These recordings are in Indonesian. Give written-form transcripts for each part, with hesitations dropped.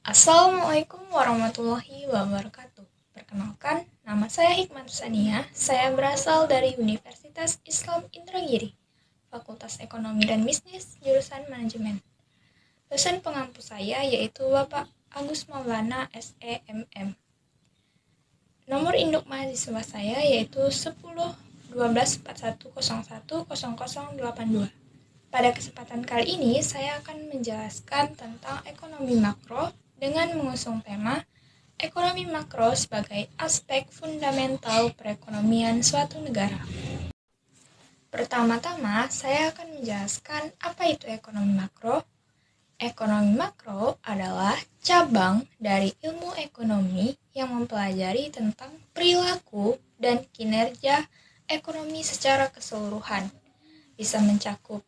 Assalamualaikum warahmatullahi wabarakatuh. Perkenalkan, nama saya Hikmat Sania. Saya berasal dari Universitas Islam Indragiri, Fakultas Ekonomi dan Bisnis, jurusan Manajemen. Dosen pengampu saya yaitu Bapak Agus Maulana SEMM. Nomor induk mahasiswa saya yaitu 10 12 4101 0082. Pada kesempatan kali ini, saya akan menjelaskan tentang ekonomi makro dengan mengusung tema ekonomi makro sebagai aspek fundamental perekonomian suatu negara. Pertama-tama, saya akan menjelaskan apa itu ekonomi makro. Ekonomi makro adalah cabang dari ilmu ekonomi yang mempelajari tentang perilaku dan kinerja ekonomi secara keseluruhan, bisa mencakup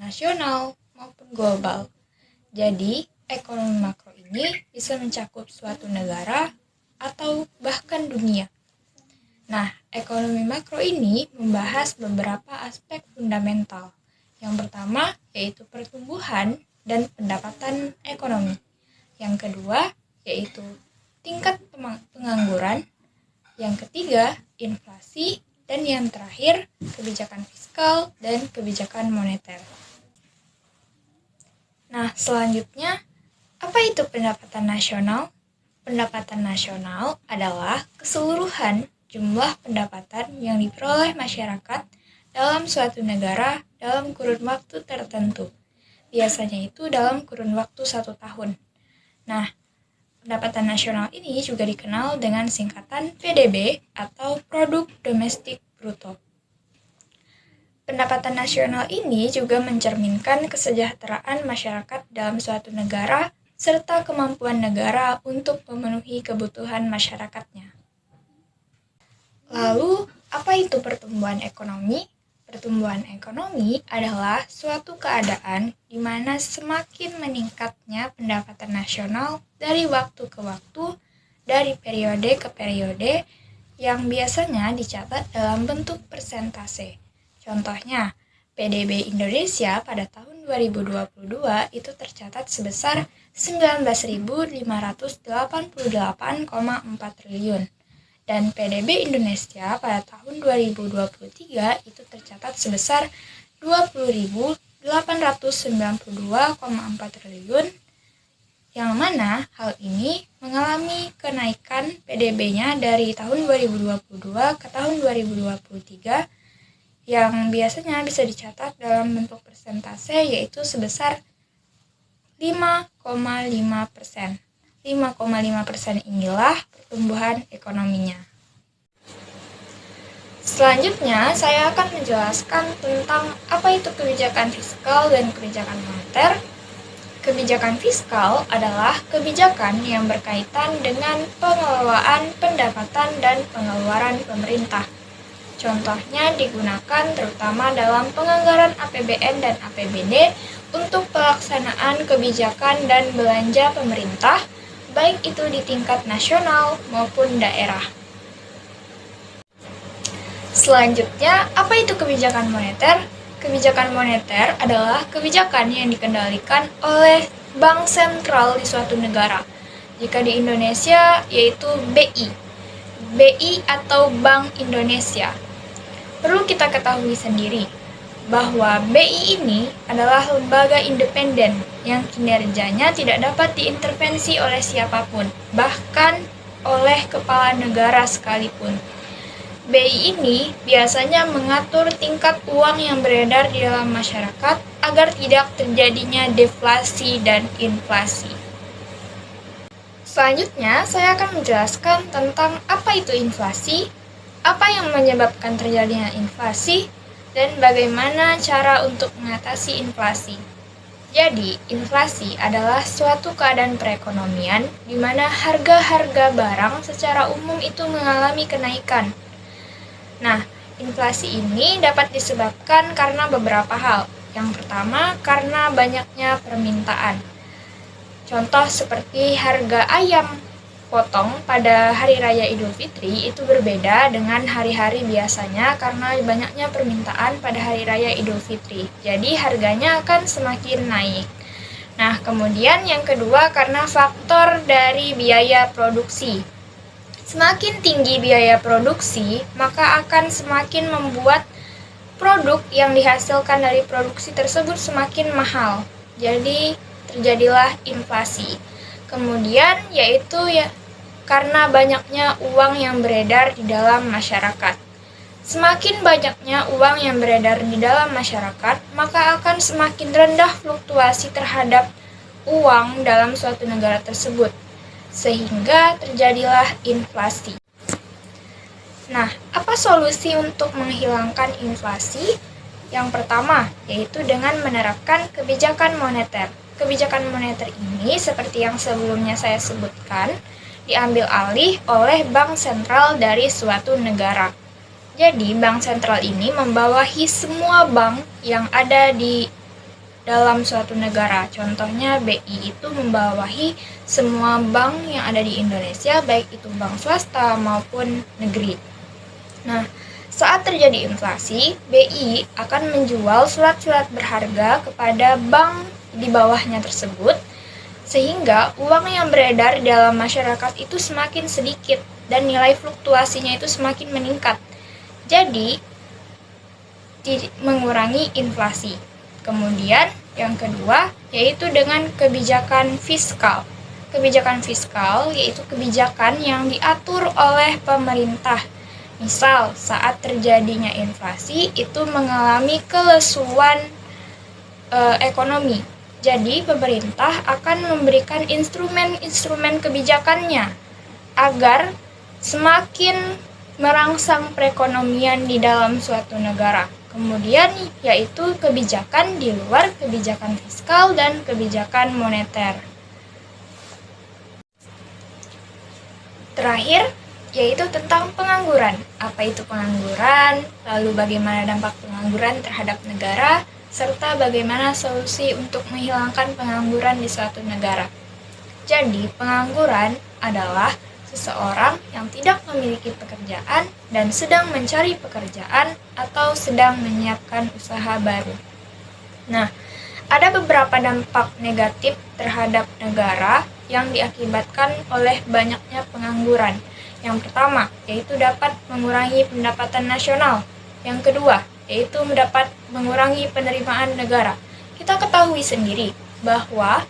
nasional maupun global. Jadi, ekonomi makro ini bisa mencakup suatu negara atau bahkan dunia. Nah, ekonomi makro ini membahas beberapa aspek fundamental. Yang pertama yaitu pertumbuhan dan pendapatan ekonomi. Yang kedua yaitu tingkat pengangguran. Yang ketiga, inflasi. Dan yang terakhir, kebijakan fiskal dan kebijakan moneter. Nah, selanjutnya, apa itu pendapatan nasional? Pendapatan nasional adalah keseluruhan jumlah pendapatan yang diperoleh masyarakat dalam suatu negara dalam kurun waktu tertentu. Biasanya itu dalam kurun waktu 1 tahun. Nah, pendapatan nasional ini juga dikenal dengan singkatan PDB atau Produk Domestik Bruto. Pendapatan nasional ini juga mencerminkan kesejahteraan masyarakat dalam suatu negara serta kemampuan negara untuk memenuhi kebutuhan masyarakatnya. Lalu, apa itu pertumbuhan ekonomi? Pertumbuhan ekonomi adalah suatu keadaan di mana semakin meningkatnya pendapatan nasional dari waktu ke waktu, dari periode ke periode, yang biasanya dicatat dalam bentuk persentase. Contohnya, PDB Indonesia pada tahun 2022 itu tercatat sebesar 19.588,4 triliun. Dan PDB Indonesia pada tahun 2023 itu tercatat sebesar 20.892,4 triliun, yang mana hal ini mengalami kenaikan PDB-nya dari tahun 2022 ke tahun 2023 yang biasanya bisa dicatat dalam bentuk persentase yaitu sebesar 5,5%. 5,5% inilah pertumbuhan ekonominya. Selanjutnya, saya akan menjelaskan tentang apa itu kebijakan fiskal dan kebijakan moneter. Kebijakan fiskal adalah kebijakan yang berkaitan dengan pengelolaan pendapatan dan pengeluaran pemerintah. Contohnya digunakan terutama dalam penganggaran APBN dan APBD untuk pelaksanaan kebijakan dan belanja pemerintah, baik itu di tingkat nasional maupun daerah. Selanjutnya, apa itu kebijakan moneter? Kebijakan moneter adalah kebijakan yang dikendalikan oleh bank sentral di suatu negara. Jika di Indonesia, yaitu BI. BI atau Bank Indonesia. Perlu kita ketahui sendiri bahwa BI ini adalah lembaga independen yang kinerjanya tidak dapat diintervensi oleh siapapun, bahkan oleh kepala negara sekalipun. BI ini biasanya mengatur tingkat uang yang beredar di dalam masyarakat agar tidak terjadinya deflasi dan inflasi. Selanjutnya, saya akan menjelaskan tentang apa itu inflasi, apa yang menyebabkan terjadinya inflasi, dan bagaimana cara untuk mengatasi inflasi. Jadi, inflasi adalah suatu keadaan perekonomian di mana harga-harga barang secara umum itu mengalami kenaikan. Nah, inflasi ini dapat disebabkan karena beberapa hal. Yang pertama, karena banyaknya permintaan. Contoh seperti harga ayam potong pada Hari Raya Idul Fitri itu berbeda dengan hari-hari biasanya karena banyaknya permintaan pada Hari Raya Idul Fitri. Jadi harganya akan semakin naik. Nah, kemudian yang kedua karena faktor dari biaya produksi. Semakin tinggi biaya produksi, maka akan semakin membuat produk yang dihasilkan dari produksi tersebut semakin mahal. Jadi, terjadilah inflasi. Kemudian yaitu karena banyaknya uang yang beredar di dalam masyarakat. Semakin banyaknya uang yang beredar di dalam masyarakat, maka akan semakin rendah fluktuasi terhadap uang dalam suatu negara tersebut, sehingga terjadilah inflasi. Nah, apa solusi untuk menghilangkan inflasi? Yang pertama, yaitu dengan menerapkan kebijakan moneter. Kebijakan moneter ini, seperti yang sebelumnya saya sebutkan, diambil alih oleh bank sentral dari suatu negara. Jadi, bank sentral ini membawahi semua bank yang ada di dalam suatu negara. Contohnya, BI itu membawahi semua bank yang ada di Indonesia, baik itu bank swasta maupun negeri. Nah, saat terjadi inflasi, BI akan menjual surat-surat berharga kepada bank di bawahnya tersebut, sehingga uang yang beredar di dalam masyarakat itu semakin sedikit dan nilai fluktuasinya itu semakin meningkat. Jadi, mengurangi inflasi. Kemudian, yang kedua, yaitu dengan kebijakan fiskal. Kebijakan fiskal yaitu kebijakan yang diatur oleh pemerintah. Misal, saat terjadinya inflasi, itu mengalami kelesuan ekonomi. Jadi, pemerintah akan memberikan instrumen-instrumen kebijakannya agar semakin merangsang perekonomian di dalam suatu negara. Kemudian yaitu kebijakan di luar kebijakan fiskal dan kebijakan moneter. Terakhir, yaitu tentang pengangguran. Apa itu pengangguran? Lalu bagaimana dampak pengangguran terhadap negara? Serta bagaimana solusi untuk menghilangkan pengangguran di suatu negara. Jadi, pengangguran adalah seseorang yang tidak memiliki pekerjaan dan sedang mencari pekerjaan atau sedang menyiapkan usaha baru. Nah, ada beberapa dampak negatif terhadap negara yang diakibatkan oleh banyaknya pengangguran. Yang pertama, yaitu dapat mengurangi pendapatan nasional. Yang kedua, yaitu dapat mengurangi penerimaan negara. Kita ketahui sendiri bahwa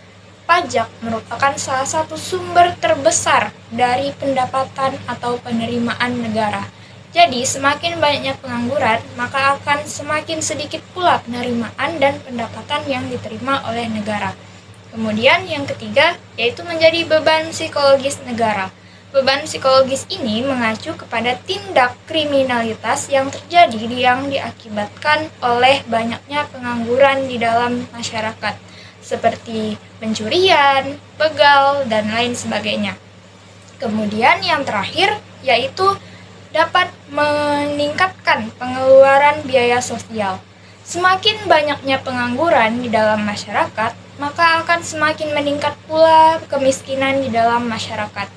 pajak merupakan salah satu sumber terbesar dari pendapatan atau penerimaan negara. Jadi, semakin banyaknya pengangguran, maka akan semakin sedikit pula penerimaan dan pendapatan yang diterima oleh negara. Kemudian yang ketiga, yaitu menjadi beban psikologis negara. Beban psikologis ini mengacu kepada tindak kriminalitas yang terjadi yang diakibatkan oleh banyaknya pengangguran di dalam masyarakat, seperti pencurian, begal, dan lain sebagainya. Kemudian yang terakhir yaitu dapat meningkatkan pengeluaran biaya sosial. Semakin banyaknya pengangguran di dalam masyarakat, maka akan semakin meningkat pula kemiskinan di dalam masyarakat.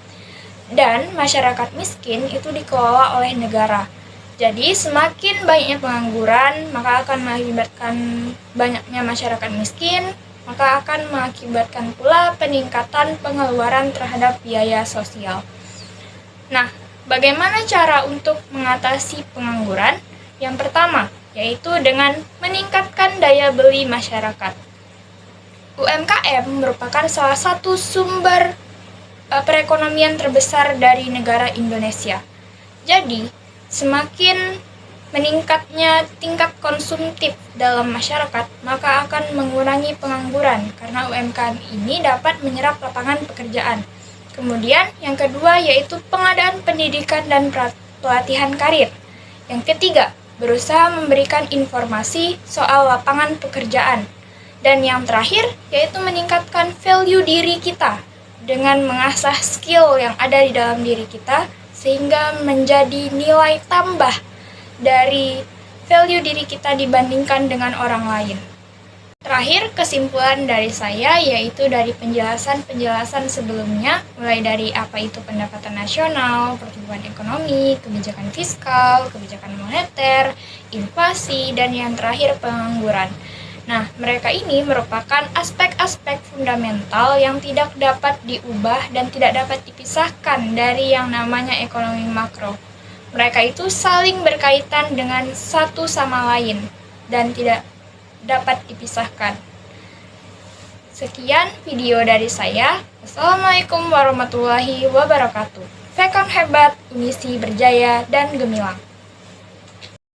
Dan masyarakat miskin itu dikelola oleh negara. Jadi semakin banyaknya pengangguran, maka akan mengakibatkan banyaknya masyarakat miskin, maka akan mengakibatkan pula peningkatan pengeluaran terhadap biaya sosial. Nah, bagaimana cara untuk mengatasi pengangguran? Yang pertama, yaitu dengan meningkatkan daya beli masyarakat. UMKM merupakan salah satu sumber perekonomian terbesar dari negara Indonesia. Jadi, semakin meningkatnya tingkat konsumtif dalam masyarakat, maka akan mengurangi pengangguran karena UMKM ini dapat menyerap lapangan pekerjaan. Kemudian yang kedua yaitu pengadaan pendidikan dan pelatihan karir. Yang ketiga, berusaha memberikan informasi soal lapangan pekerjaan. Dan yang terakhir yaitu meningkatkan value diri kita dengan mengasah skill yang ada di dalam diri kita sehingga menjadi nilai tambah dari value diri kita dibandingkan dengan orang lain. Terakhir, kesimpulan dari saya yaitu dari penjelasan-penjelasan sebelumnya, mulai dari apa itu pendapatan nasional, pertumbuhan ekonomi, kebijakan fiskal, kebijakan moneter, inflasi, dan yang terakhir pengangguran. Nah, mereka ini merupakan aspek-aspek fundamental yang tidak dapat diubah dan tidak dapat dipisahkan dari yang namanya ekonomi makro. Mereka itu saling berkaitan dengan satu sama lain dan tidak dapat dipisahkan. Sekian video dari saya. Wassalamualaikum warahmatullahi wabarakatuh. Vekon hebat, Unisi berjaya, dan gemilang.